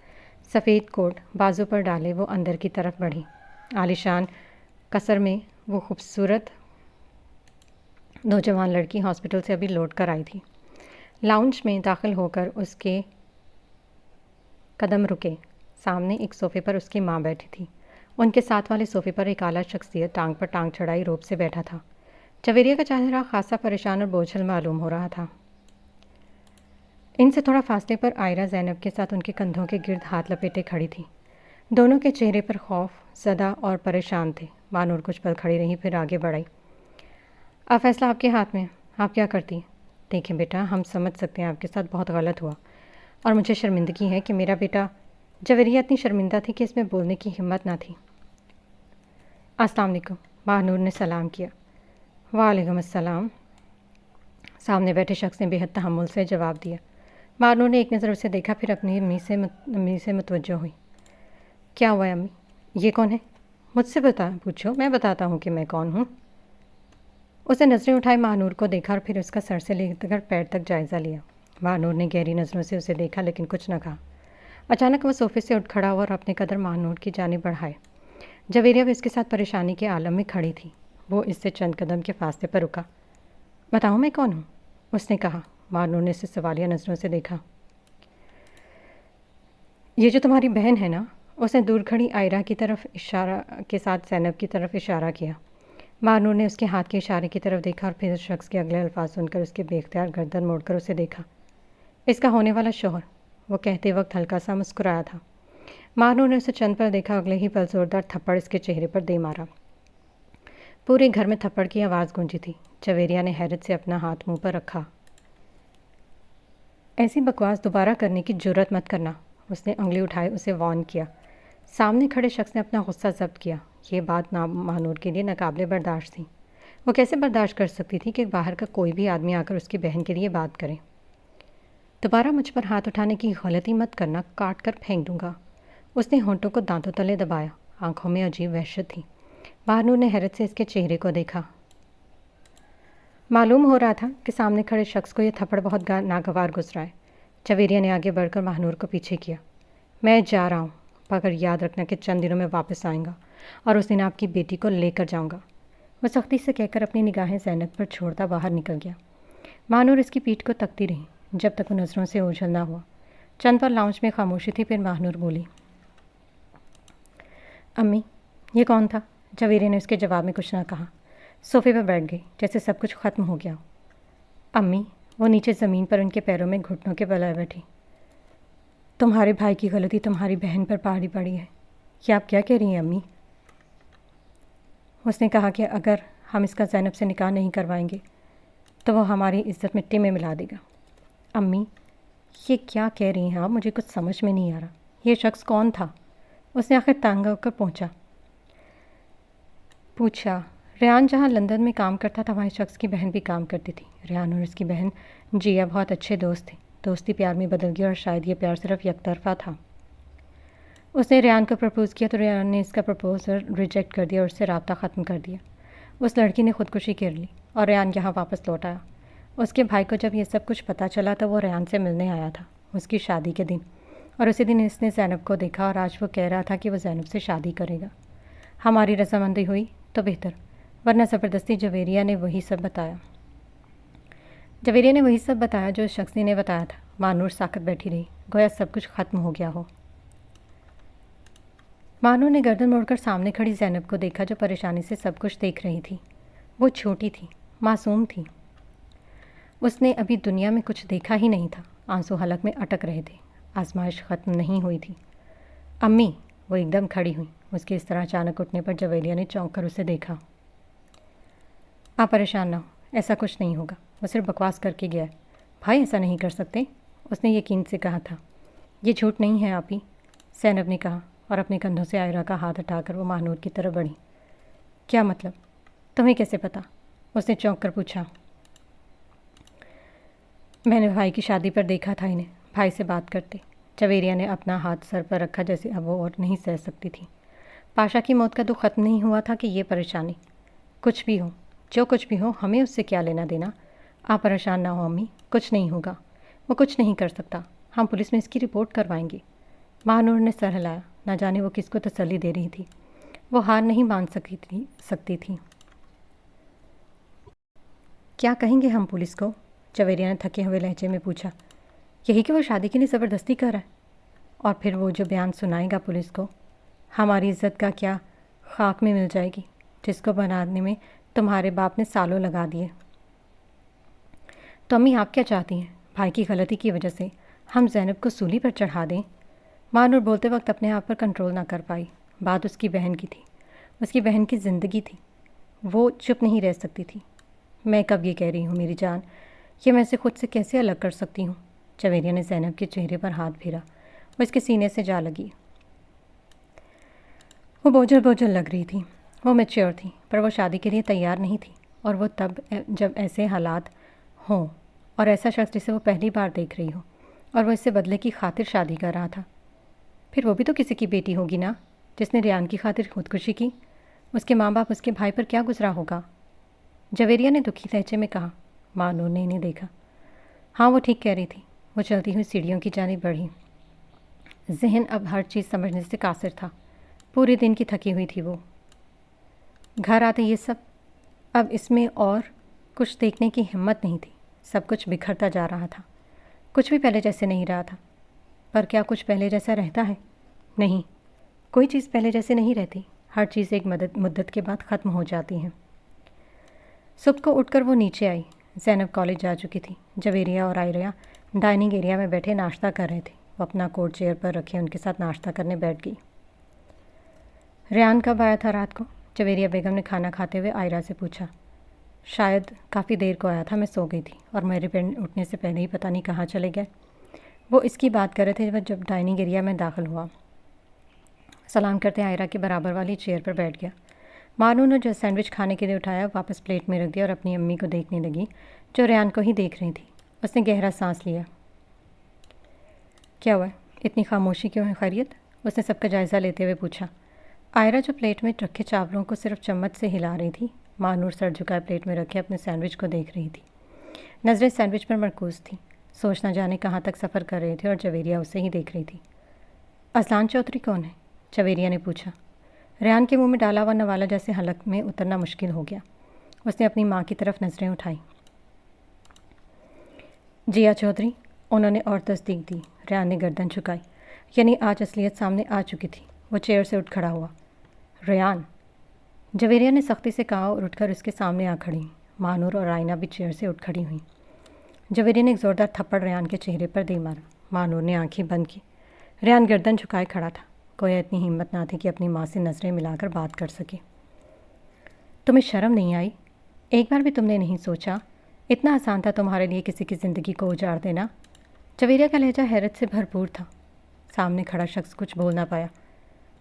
سفید کوٹ بازو پر ڈالے وہ اندر کی طرف بڑھی۔ عالیشان قصر میں وہ خوبصورت نوجوان لڑکی ہاسپٹل سے ابھی لوٹ کر آئی تھی۔ لاؤنج میں داخل ہو کر اس کے قدم رکے۔ سامنے ایک صوفے پر اس کی ماں بیٹھی تھی۔ ان کے ساتھ والے صوفے پر ایک اعلیٰ شخصیت ٹانگ پر ٹانگ چڑھائی روب سے بیٹھا تھا۔ جویریہ کا چہرہ خاصا پریشان اور بوجھل معلوم ہو رہا تھا۔ ان سے تھوڑا فاصلے پر آئرہ زینب کے ساتھ ان کے کندھوں کے گرد ہاتھ لپیٹے کھڑی تھی۔ دونوں کے چہرے پر خوف زدہ اور پریشان تھے۔ مانور کچھ پل کھڑی رہی، پھر آگے بڑھائی۔ اب فیصلہ آپ کے ہاتھ میں، آپ کیا کرتی ہیں؟ دیکھیں بیٹا، ہم سمجھ سکتے ہیں آپ کے ساتھ بہت غلط ہوا، اور مجھے شرمندگی ہے کہ میرا بیٹا جویریہ اتنی شرمندہ تھی کہ اس میں بولنے کی ہمت نہ تھی۔ السلام علیکم، ماہنور نے سلام کیا۔ وعلیکم السلام، سامنے بیٹھے شخص نے بے حد تحمل سے جواب دیا۔ ماہنور نے ایک نظر اسے دیکھا، پھر اپنی امی سے متوجہ ہوئی۔ کیا ہوا ہے امی؟ یہ کون ہے؟ مجھ سے پوچھو، میں بتاتا ہوں کہ میں کون ہوں۔ اسے نظریں اٹھائے ماہنور کو دیکھا اور پھر اس کا سر سے لے کر پیر تک جائزہ لیا۔ ماہنور نے گہری نظروں سے اسے دیکھا لیکن کچھ نہ کہا۔ اچانک وہ صوفے سے اٹھ کھڑا ہوا اور اپنے قدم ماہنور کی جانب بڑھائے۔ جویریہ بھی اس کے ساتھ پریشانی کے عالم میں کھڑی تھی۔ وہ اس سے چند قدم کے فاصلے پر رکا۔ بتاؤ میں کون ہوں؟ اس نے کہا۔ ماہنور نے اسے سوالیہ نظروں سے دیکھا۔ یہ جو تمہاری بہن ہے نا؟ اس نے دور کھڑی آئرہ کی طرف اشارہ کے ساتھ زینب کی طرف اشارہ کیا۔ ماہنور نے اس کے ہاتھ کے اشارے کی طرف دیکھا اور پھر اس شخص کے اگلے الفاظ سن کر اس کے بے اختیار گردن موڑ کر اسے دیکھا۔ اس کا ہونے والا شوہر، وہ کہتے وقت ہلکا سا مسکرایا تھا۔ ماہنور نے اسے چند پر دیکھا، اگلے ہی پل زوردار تھپڑ اس کے چہرے پر دے مارا۔ پورے گھر میں تھپڑ کی آواز گونجی تھی۔ جویریہ نے حیرت سے اپنا ہاتھ منہ پر رکھا۔ ایسی بکواس دوبارہ کرنے کی جرأت مت کرنا، اس نے انگلی اٹھائے اسے وارن کیا۔ سامنے کھڑے شخص نے اپنا غصہ ضبط کیا۔ یہ بات ماہنور کے لیے ناقابل برداشت تھی۔ وہ کیسے برداشت کر سکتی تھی کہ باہر کا کوئی بھی آدمی آ کر اس کی بہن کے لیے بات کرے؟ دوبارہ مجھ پر ہاتھ اٹھانے کی غلطی مت کرنا، کاٹ کر پھینک دوں گا۔ اس نے ہونٹوں کو دانتوں تلے دبایا، آنکھوں میں عجیب وحشت تھی۔ ماہنور نے حیرت سے اس کے چہرے کو دیکھا۔ معلوم ہو رہا تھا کہ سامنے کھڑے شخص کو یہ تھپڑ بہت ناگوار گزرا ہے۔ جویریہ نے آگے بڑھ کر ماہنور کو پیچھے کیا۔ میں جا رہا ہوں، مگر یاد رکھنا کہ چند دنوں میں واپس آئیں گا اور اس دن آپ کی بیٹی کو لے کر جاؤں گا۔ وہ سختی سے کہہ کر اپنی نگاہیں زینب پر چھوڑتا باہر نکل گیا۔ ماہنور اس کی پیٹھ کو تکتی رہی جب تک وہ نظروں سے اوجھل نہ ہوا۔ چند پر لاؤنج میں خاموشی تھی، پھر ماہنور بولی۔ امی، یہ کون تھا؟ جویریہ نے اس کے جواب میں کچھ نہ کہا۔ صوفے پر بیٹھ گئی جیسے سب کچھ ختم ہو گیا ہو۔ امی، وہ نیچے زمین پر ان کے پیروں میں گھٹنوں کے بل بیٹھی۔ تمہارے بھائی کی غلطی تمہاری بہن پر پہاڑی پڑی ہے۔ یہ آپ کیا کہہ رہی ہیں امی؟ اس نے کہا کہ اگر ہم اس کا زینب سے نکاح نہیں کروائیں گے تو وہ ہماری عزت مٹی میں ملا دے گا۔ امی، یہ کیا کہہ رہی ہیں آپ؟ مجھے کچھ سمجھ میں نہیں آ رہا۔ یہ شخص کون تھا؟ اس نے آخر تنگ ہو کر پوچھا۔ ریان جہاں لندن میں کام کرتا تھا وہاں اس شخص کی بہن بھی کام کرتی تھی۔ ریان اور اس کی بہن جیا بہت اچھے دوست تھے۔ دوستی پیار میں بدل گئی اور شاید یہ پیار صرف یک طرفہ تھا۔ اس نے ریان کو پرپوز کیا تو ریان نے اس کا پرپوزل ریجیکٹ کر دیا اور اس سے رابطہ ختم کر دیا۔ اس لڑکی نے خودکشی کر لی اور ریان یہاں واپس لوٹ آیا۔ اس کے بھائی کو جب یہ سب کچھ پتہ چلا تو وہ ریان سے ملنے آیا تھا اس کی شادی کے دن، اور اسی دن اس نے زینب کو دیکھا اور آج وہ کہہ رہا تھا کہ وہ زینب سے شادی کرے گا۔ ہماری رضامندی ہوئی تو بہتر، ورنہ زبردستی جویریہ نے وہی سب بتایا جو اس شخص نے بتایا تھا۔ ماہنور ساکت بیٹھی رہی، گویا سب کچھ ختم ہو گیا ہو۔ ماہنور نے گردن موڑ کر سامنے کھڑی زینب کو دیکھا جو پریشانی سے سب کچھ دیکھ رہی تھی۔ وہ چھوٹی تھی، معصوم تھی۔ اس نے ابھی دنیا میں کچھ دیکھا ہی نہیں تھا۔ آنسو حلق میں اٹک رہے تھے۔ آزمائش ختم نہیں ہوئی تھی۔ امی، وہ ایک دم کھڑی ہوئی۔ اس کے اس طرح اچانک اٹھنے پر جویریہ نے چونک کر اسے دیکھا۔ آپ پریشان نہ ہو، ایسا کچھ نہیں ہوگا، وہ صرف بکواس کر کے گیا ہے۔ بھائی ایسا نہیں کر سکتے، اس نے یقین سے کہا تھا۔ یہ جھوٹ نہیں ہے آپی، زینب نے کہا، اور اپنے کندھوں سے آئرہ کا ہاتھ ہٹا کر وہ ماہنور کی طرف بڑھی۔ کیا مطلب؟ تمہیں کیسے پتا؟ اس نے چونک کر پوچھا۔ میں نے بھائی کی شادی پر دیکھا تھا انہیں، بھائی سے بات کرتے۔ جویریہ نے اپنا ہاتھ سر پر رکھا جیسے اب وہ اور نہیں سہ سکتی تھی۔ پاشا کی موت کا دکھ ختم نہیں ہوا تھا کہ یہ پریشانی؟ کچھ بھی ہو، جو کچھ بھی ہو، ہمیں اس سے کیا لینا دینا؟ آپ پریشان نہ ہو امی، کچھ نہیں ہوگا، وہ کچھ نہیں کر سکتا، ہم پولیس میں اس کی رپورٹ کروائیں گے۔ ماہنور نے سر ہلایا، نہ جانے وہ کس کو تسلی دے رہی تھی۔ وہ ہار نہیں مان سکتی تھی۔ کیا کہیں گے ہم پولیس کو؟ جویریہ نے تھکے ہوئے لہجے میں پوچھا۔ یہی کہ وہ شادی کے لیے زبردستی کر رہا ہے، اور پھر وہ جو بیان سنائے گا پولیس کو، ہماری عزت کا کیا خاک میں مل جائے گی، جس کو بنانے میں تمہارے باپ نے سالوں لگا دیے۔ تو امی آپ کیا چاہتی ہیں؟ بھائی کی غلطی کی وجہ سے ہم زینب کو سولی پر چڑھا دیں؟ مانور بولتے وقت اپنے آپ پر کنٹرول نہ کر پائی۔ بات اس کی بہن کی تھی، اس کی بہن کی زندگی تھی، وہ چپ نہیں رہ سکتی تھی۔ میں کب یہ کہہ رہی ہوں میری جان، یہ میں سے خود سے کیسے الگ کر سکتی ہوں؟ جویریہ نے زینب کے چہرے پر ہاتھ پھیرا، وہ اس کے سینے سے جا لگی۔ وہ بوجھل بوجھل لگ رہی تھی۔ وہ میچیور تھی، پر وہ شادی کے لیے تیار نہیں تھی، اور وہ تب جب ایسے حالات ہوں اور ایسا شخص جسے وہ پہلی بار دیکھ رہی ہو اور وہ اس سے بدلے کی خاطر شادی کر رہا تھا۔ پھر وہ بھی تو کسی کی بیٹی ہوگی نا، جس نے ریان کی خاطر خودکشی کی۔ اس کے ماں باپ اس کے بھائی پر کیا گزرا ہوگا؟ جویریہ نے دکھی لہجے میں کہا۔ مانور نے انہیں دیکھا۔ ہاں وہ ٹھیک کہہ رہی تھی۔ وہ چلتی ہوئی سیڑھیوں کی جانب بڑھی۔ ذہن اب ہر چیز سمجھنے سے قاصر تھا۔ پورے دن کی تھکی ہوئی تھی وہ۔ گھر آتے یہ سب، اب اس میں اور کچھ دیکھنے کی ہمت نہیں تھی۔ سب کچھ بکھرتا جا رہا تھا، کچھ بھی پہلے جیسے نہیں رہا تھا۔ پر کیا کچھ پہلے جیسا رہتا ہے؟ نہیں، کوئی چیز پہلے جیسے نہیں رہتی۔ ہر چیز ایک مدت کے بعد ختم ہو جاتی ہے۔ صبح کو اٹھ کر وہ نیچے آئی۔ زینب کالج جا چکی تھی۔ جویریہ اور آئرہ ڈائننگ ایریا میں بیٹھے ناشتہ کر رہے تھے۔ وہ اپنا کوٹ چیئر پر رکھے ان کے ساتھ ناشتہ کرنے بیٹھ گئی۔ ریان کب آیا تھا رات کو؟ جویریہ بیگم نے کھانا کھاتے ہوئے آئرہ سے پوچھا۔ شاید کافی دیر کو آیا تھا، میں سو گئی تھی اور میرے پینڈ اٹھنے سے پہلے ہی پتہ نہیں کہاں چلے گئے۔ وہ اس کی بات کر رہے تھے جب ڈائننگ ایریا میں داخل ہوا۔ سلام کرتے آئرہ کے برابر والی چیئر پر بیٹھ گیا۔ مانو نے جو سینڈوچ کھانے کے لیے اٹھایا واپس پلیٹ میں رکھ دیا اور اپنی امی کو دیکھنے لگی جو ریان کو ہی دیکھ رہی تھی۔ اس نے گہرا سانس لیا۔ کیا ہوا ہے؟ اتنی خاموشی کیوں ہے؟ خیریت؟ اس نے سب کا جائزہ لیتے ہوئے پوچھا۔ آئرہ جو پلیٹ میں رکھے چاولوں کو صرف چمچ سے ہلا رہی تھی، مانور سر جھکائے پلیٹ میں رکھے اپنے سینڈوچ کو دیکھ رہی تھی۔ نظریں سینڈوچ پر مرکوز تھیں، سوچ نہ جانے کہاں تک سفر کر رہے تھے، اور جویریہ اسے ہی دیکھ رہی تھی۔ اذلان چودھری کون ہے؟ جویریہ نے پوچھا۔ ریان کے منہ میں ڈالا ہوا نوالا جیسے حلق میں اترنا مشکل ہو گیا۔ اس نے اپنی ماں کی طرف نظریں اٹھائیں۔ جیا چودھری، انہوں نے اور تصدیق دی۔ ریان نے گردن جھکائی، یعنی آج اصلیت سامنے آ چکی تھی۔ وہ چیئر سے اٹھ کھڑا ہوا۔ ریان، جویریہ نے سختی سے کہا اور اٹھ کر اس کے سامنے آ کھڑی۔ مانور اور آئینہ بھی چیئر سے اٹھ کھڑی ہوئیں۔ جویریہ نے ایک زوردار تھپڑ ریان کے چہرے پر دے مارا۔ مانور نے آنکھیں بند کی۔ ریان گردن جھکائے کھڑا تھا۔ کوئی اتنی ہمت نہ تھی کہ اپنی ماں سے نظریں ملا کر بات کر سکے۔ تمہیں شرم نہیں آئی؟ ایک بار بھی تم نے نہیں سوچا اتنا آسان تھا تمہارے لیے کسی کی زندگی کو اجاڑ دینا؟ جویریہ کا لہجہ حیرت سے بھرپور تھا۔ سامنے کھڑا شخص کچھ بول نہ پایا۔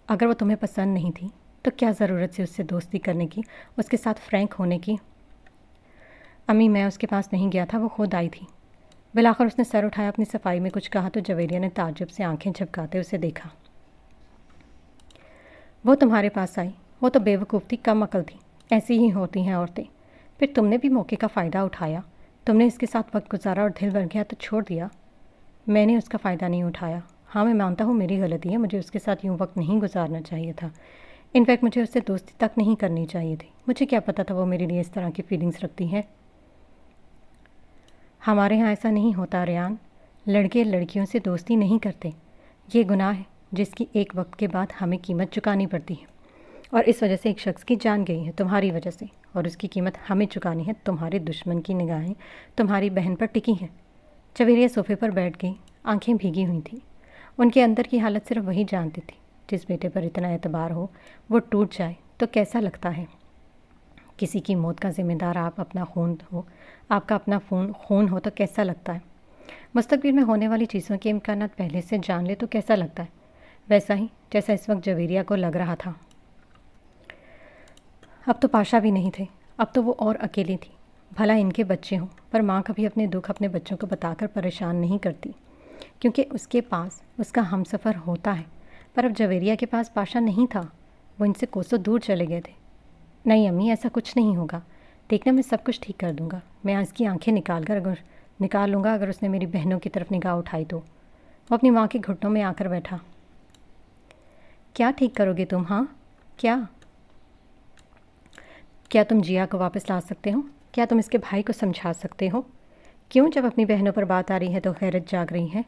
اگر وہ تمہیں پسند نہیں تھی تو کیا ضرورت سے اس سے دوستی کرنے کی، اس کے ساتھ فرینک ہونے کی؟ امی، میں اس کے پاس نہیں گیا تھا، وہ خود آئی تھی۔ بالآخر اس نے سر اٹھایا، اپنی صفائی میں کچھ کہا تو جویریہ نے تعجب سے آنکھیں جھپکاتے اسے دیکھا۔ وہ تمہارے پاس آئی، وہ تو بے وقوف تھی، کم عقل تھی۔ ایسی ہی ہوتی ہیں عورتیں۔ پھر تم نے بھی موقع کا فائدہ اٹھایا، تم نے اس کے ساتھ وقت گزارا اور دل بھر گیا تو چھوڑ دیا۔ میں نے اس کا فائدہ نہیں اٹھایا۔ ہاں، میں مانتا ہوں میری غلطی ہے، مجھے اس کے ساتھ یوں وقت نہیں گزارنا چاہیے تھا۔ انفیکٹ مجھے اس سے دوستی تک نہیں کرنی چاہیے تھی۔ مجھے کیا پتہ تھا وہ میرے لیے اس طرح کی فیلنگز رکھتی ہے۔ ہمارے ہاں ایسا نہیں ہوتا ریان، لڑکے لڑکیوں سے دوستی نہیں کرتے۔ یہ گناہ ہے جس کی ایک وقت کے بعد ہمیں قیمت چکانی پڑتی ہے، اور اس وجہ سے ایک شخص کی جان گئی ہے، تمہاری وجہ سے، اور اس کی قیمت ہمیں چکانی ہے۔ تمہارے دشمن کی نگاہیں تمہاری بہن پر ٹکی ہیں۔ جویریہ صوفے پر بیٹھ گئی، آنکھیں بھیگی ہوئی تھیں۔ ان کے اندر کی حالت صرف وہی جانتی تھی۔ جس بیٹے پر اتنا اعتبار ہو وہ ٹوٹ جائے تو کیسا لگتا ہے؟ کسی کی موت کا ذمہ دار آپ کا اپنا خون ہو تو کیسا لگتا ہے؟ مستقبل میں ہونے والی چیزوں کے امکانات پہلے سے جان لے تو کیسا لگتا ہے؟ ویسا ہی جیسا اس وقت جویریہ کو لگ رہا تھا۔ اب تو پاشا بھی نہیں تھے، اب تو وہ اور اکیلی تھی۔ بھلا ان کے بچے ہوں، پر ماں کبھی اپنے دکھ اپنے بچوں کو بتا کر پریشان نہیں کرتی، کیونکہ اس کے پاس اس کا ہم سفر ہوتا ہے۔ پر اب جویریہ کے پاس پاشا نہیں تھا، وہ ان سے کوسوں دور چلے گئے تھے۔ نہیں امی، ایسا کچھ نہیں ہوگا، دیکھنا میں سب کچھ ٹھیک کر دوں گا۔ میں اس کی آنکھیں نکال لوں گا اگر اس نے میری بہنوں کی طرف نگاہ اٹھائی تو۔ وہ اپنی ماں کے گھٹنوں میں آ کر بیٹھا۔ کیا ٹھیک کرو گے تم؟ ہاں کیا تم جیا کو واپس لا سکتے ہو؟ کیا تم اس کے بھائی کو سمجھا سکتے ہو؟ کیوں جب اپنی بہنوں پر بات آ رہی ہے تو غیرت جاگ رہی ہے؟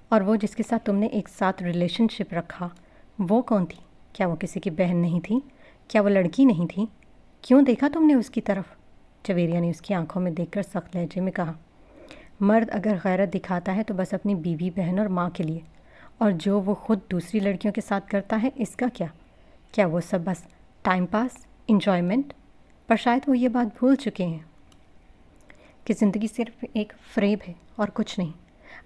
اور وہ جس کے ساتھ تم نے ایک ساتھ ریلیشن شپ رکھا، وہ کون تھی؟ کیا وہ کسی کی بہن نہیں تھی؟ کیا وہ لڑکی نہیں تھی؟ کیوں دیکھا تم نے اس کی طرف؟ جویریہ نے اس کی آنکھوں میں دیکھ کر سخت لہجے میں کہا۔ مرد اگر غیرت دکھاتا ہے تو بس اپنی بیوی بہن اور ماں کے لیے، اور جو وہ خود دوسری لڑکیوں کے ساتھ کرتا ہے اس کا کیا وہ سب بس ٹائم پاس، انجوائمنٹ؟ پر شاید وہ یہ بات بھول چکے ہیں کہ زندگی صرف ایک فریب ہے اور کچھ نہیں۔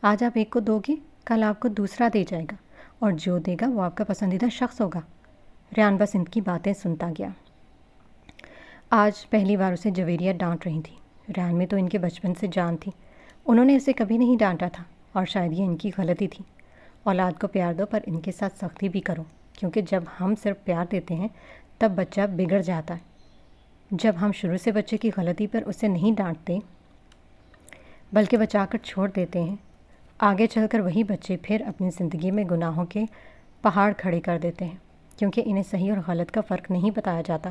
آج آپ ایک کو دو گے، کل آپ کو دوسرا دے جائے گا، اور جو دے گا وہ آپ کا پسندیدہ شخص ہوگا۔ ریان بس ان کی باتیں سنتا گیا۔ آج پہلی بار اسے جویریہ ڈانٹ رہی تھی۔ ریان میں تو ان کے بچپن سے جان تھی، انہوں نے اسے کبھی نہیں ڈانٹا تھا، اور شاید یہ ان کی غلطی تھی۔ اولاد کو پیار دو پر ان کے ساتھ سختی بھی کرو، کیونکہ جب ہم صرف پیار دیتے ہیں تب بچہ بگڑ جاتا ہے۔ جب ہم شروع سے بچے کی غلطی پر اسے نہیں ڈانٹتے بلکہ بچا کر چھوڑ دیتے ہیں، آگے چل کر وہی بچے پھر اپنی زندگی میں گناہوں کے پہاڑ کھڑے کر دیتے ہیں، کیونکہ انہیں صحیح اور غلط کا فرق نہیں بتایا جاتا۔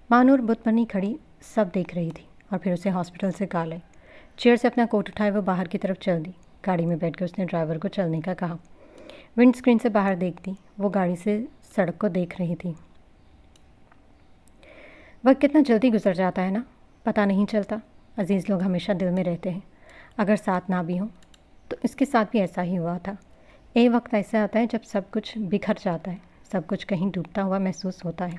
مانور بت بنی کھڑی سب دیکھ رہی تھی، اور پھر اسے ہاسپٹل سے کال آئی۔ چیئر سے اپنا کوٹ اٹھائے وہ باہر کی طرف چل دی۔ گاڑی میں بیٹھ کر اس نے ڈرائیور کو چلنے کا کہا۔ ونڈ اسکرین سے باہر دیکھتی وہ گاڑی سے سڑک کو دیکھ رہی تھی۔ وقت کتنا جلدی گزر جاتا ہے نا، پتہ نہیں چلتا۔ عزیز لوگ ہمیشہ دل میں رہتے ہیں، اگر ساتھ نہ بھی ہوں۔ تو اس کے ساتھ بھی ایسا ہی ہوا تھا۔ ایک وقت ایسا آتا ہے جب سب کچھ بکھر جاتا ہے، سب کچھ کہیں ڈوبتا ہوا محسوس ہوتا ہے،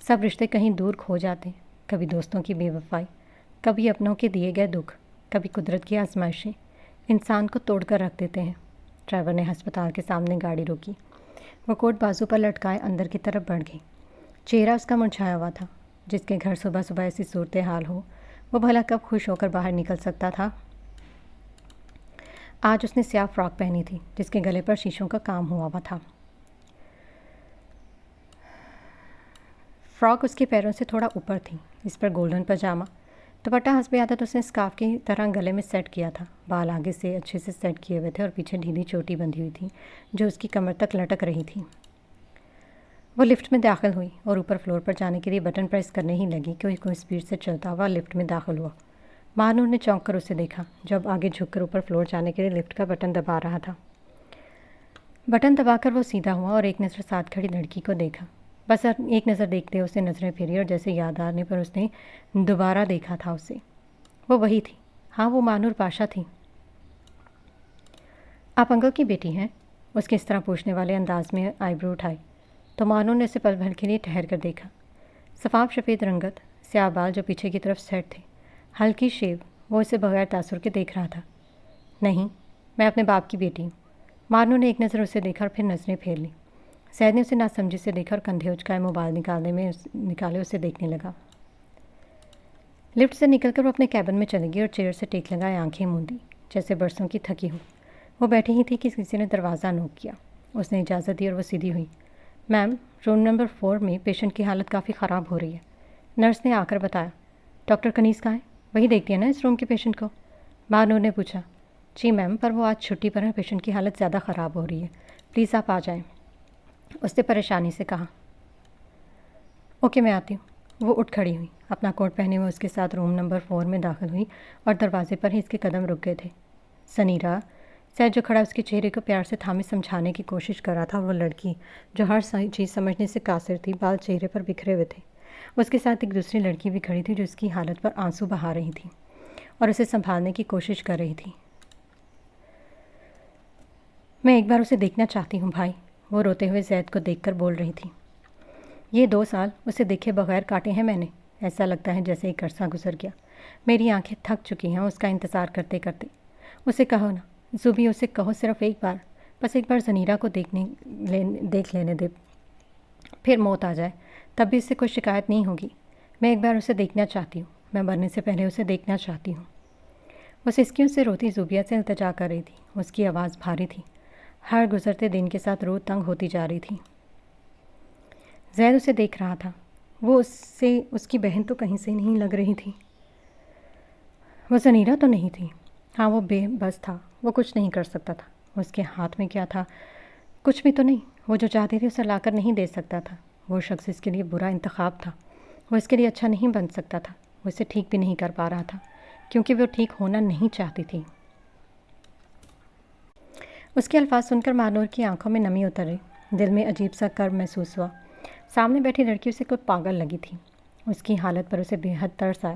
سب رشتے کہیں دور کھو جاتے ہیں، کبھی دوستوں کی بے وفائی، کبھی اپنوں کے دیے گئے دکھ، کبھی قدرت کی آزمائشیں انسان کو توڑ کر رکھ دیتے ہیں۔ ڈرائیور نے ہسپتال کے سامنے گاڑی روکی۔ وہ کوٹ بازو پر لٹکائے اندر کی طرف بڑھ گئی۔ چہرہ اس کا مرجھایا ہوا تھا۔ جس کے گھر صبح صبح ایسی صورتحال ہو، وہ بھلا کب خوش ہو کر باہر نکل سکتا تھا؟ آج اس نے سیاہ فراک پہنی تھی جس کے گلے پر شیشوں کا کام ہوا ہوا تھا۔ فراک اس کے پیروں سے تھوڑا اوپر تھی، اس پر گولڈن پاجامہ، دوپٹہ حسب عادت اس نے اسکارف کی طرح گلے میں سیٹ کیا تھا۔ بال آگے سے اچھے سے سیٹ کیے ہوئے تھے اور پیچھے ڈھیلی چوٹی بندھی ہوئی تھی جو اس کی کمر تک لٹک رہی تھی۔ وہ لفٹ میں داخل ہوئی اور اوپر فلور پر جانے کے لیے بٹن پریس کرنے ہی لگی کہ کوئی اسپیڈ سے چلتا ہوا لفٹ میں داخل ہوا۔ مانور نے چونک کر اسے دیکھا جب آگے جھک کر اوپر فلور جانے کے لیے لفٹ کا بٹن دبا رہا تھا۔ بٹن دبا کر وہ سیدھا ہوا اور ایک نظر ساتھ کھڑی لڑکی کو دیکھا۔ بس ایک نظر دیکھتے اسے نظریں پھیری اور جیسے یاد آنے پر اس نے دوبارہ دیکھا تھا اسے۔ وہ وہی تھی، ہاں وہ مانور پاشا تھی۔ آپ انکل کی بیٹی ہیں؟ اس کے اس طرح پوچھنے والے انداز میں آئی برو اٹھائی تو مانور نے اسے پل بھر کے لیے ٹھہر کر دیکھا۔ شفاف سفید رنگت، سیاہ بال جو پیچھے کی طرف سیٹ تھے، ہلکی شیو، وہ اسے بغیر تاثر کے دیکھ رہا تھا۔ نہیں، میں اپنے باپ کی بیٹی ہوں۔ مانور نے ایک نظر اسے دیکھا اور پھر نظریں پھیر لیں۔ سید نے اسے ناسمجھی سے دیکھا اور کندھے اچکائے موبائل نکالے اسے دیکھنے لگا۔ لفٹ سے نکل کر وہ اپنے کیبن میں چلی گئی اور چیئر سے ٹیک لگائے آنکھیں موندی جیسے برسوں کی تھکی ہو۔ وہ بیٹھی ہی تھی کہ کسی نے دروازہ نوک کیا۔ اس نے اجازت دی اور وہ سیدھی ہوئی۔ میم، روم نمبر 4 میں پیشنٹ کی حالت کافی خراب ہو رہی ہے، نرس نے آ کر بتایا۔ ڈاکٹر کنیز کہاں ہے؟ وہی دیکھتی ہے نا اس روم کے پیشنٹ کو؟ مانور نے پوچھا۔ جی میم، پر وہ آج چھٹی پر ہے، پیشنٹ کی حالت زیادہ خراب ہو رہی ہے، پلیز آپ آ جائیں، اس نے پریشانی سے کہا۔ اوکے میں آتی ہوں۔ وہ اٹھ کھڑی ہوئی، اپنا کوٹ پہنے ہوئے اس کے ساتھ روم نمبر 4 میں داخل ہوئی اور دروازے پر ہی اس کے قدم رک گئے تھے۔ سنیرا، سید جو کھڑا اس کے چہرے کو پیار سے تھامے سمجھانے کی کوشش کر رہا تھا، وہ لڑکی جو ہر چیز سمجھنے سے قاصر تھی، بال چہرے پر بکھرے ہوئے تھے۔ اس کے ساتھ ایک دوسری لڑکی بھی کھڑی تھی جو اس کی حالت پر آنسو بہا رہی تھی اور اسے سنبھالنے کی کوشش کر رہی تھی۔ میں ایک بار اسے دیکھنا چاہتی ہوں بھائی، وہ روتے ہوئے زید کو دیکھ کر بول رہی تھی۔ یہ 2 سال اسے دیکھے بغیر کاٹے ہیں میں نے، ایسا لگتا ہے جیسے ایک عرصہ گزر گیا۔ میری آنکھیں تھک چکی ہیں اس کا انتظار کرتے کرتے۔ اسے کہو نا زوبی، اسے کہو صرف ایک بار، بس ایک بار زنیرا کو دیکھ لینے دے، پھر موت آ جائے تب بھی اس سے کوئی شکایت نہیں ہوگی۔ میں ایک بار اسے دیکھنا چاہتی ہوں، میں مرنے سے پہلے اسے دیکھنا چاہتی ہوں۔ وہ سسکیوں سے روتی زوبیہ سے التجا کر رہی تھی، اس کی آواز بھاری تھی، ہر گزرتے دن کے ساتھ روح تنگ ہوتی جا رہی تھی۔ زید اسے دیکھ رہا تھا، وہ اس کی بہن تو کہیں سے نہیں لگ رہی تھی۔ وہ زنیرا تو نہیں تھی، ہاں وہ بے بس تھا، وہ کچھ نہیں کر سکتا تھا۔ اس کے ہاتھ میں کیا تھا؟ کچھ بھی تو نہیں۔ وہ جو چاہتی تھی اسے لا کر نہیں دے سکتا تھا۔ وہ شخص اس کے لیے برا انتخاب تھا، وہ اس کے لیے اچھا نہیں بن سکتا تھا، وہ اسے ٹھیک بھی نہیں کر پا رہا تھا کیونکہ وہ ٹھیک ہونا نہیں چاہتی تھی۔ اس کے الفاظ سن کر مانور کی آنکھوں میں نمی اتر رہی، دل میں عجیب سا کرب محسوس ہوا۔ سامنے بیٹھی لڑکی اسے کوئی پاگل لگی تھی، اس کی حالت پر اسے بے حد ترس آیا۔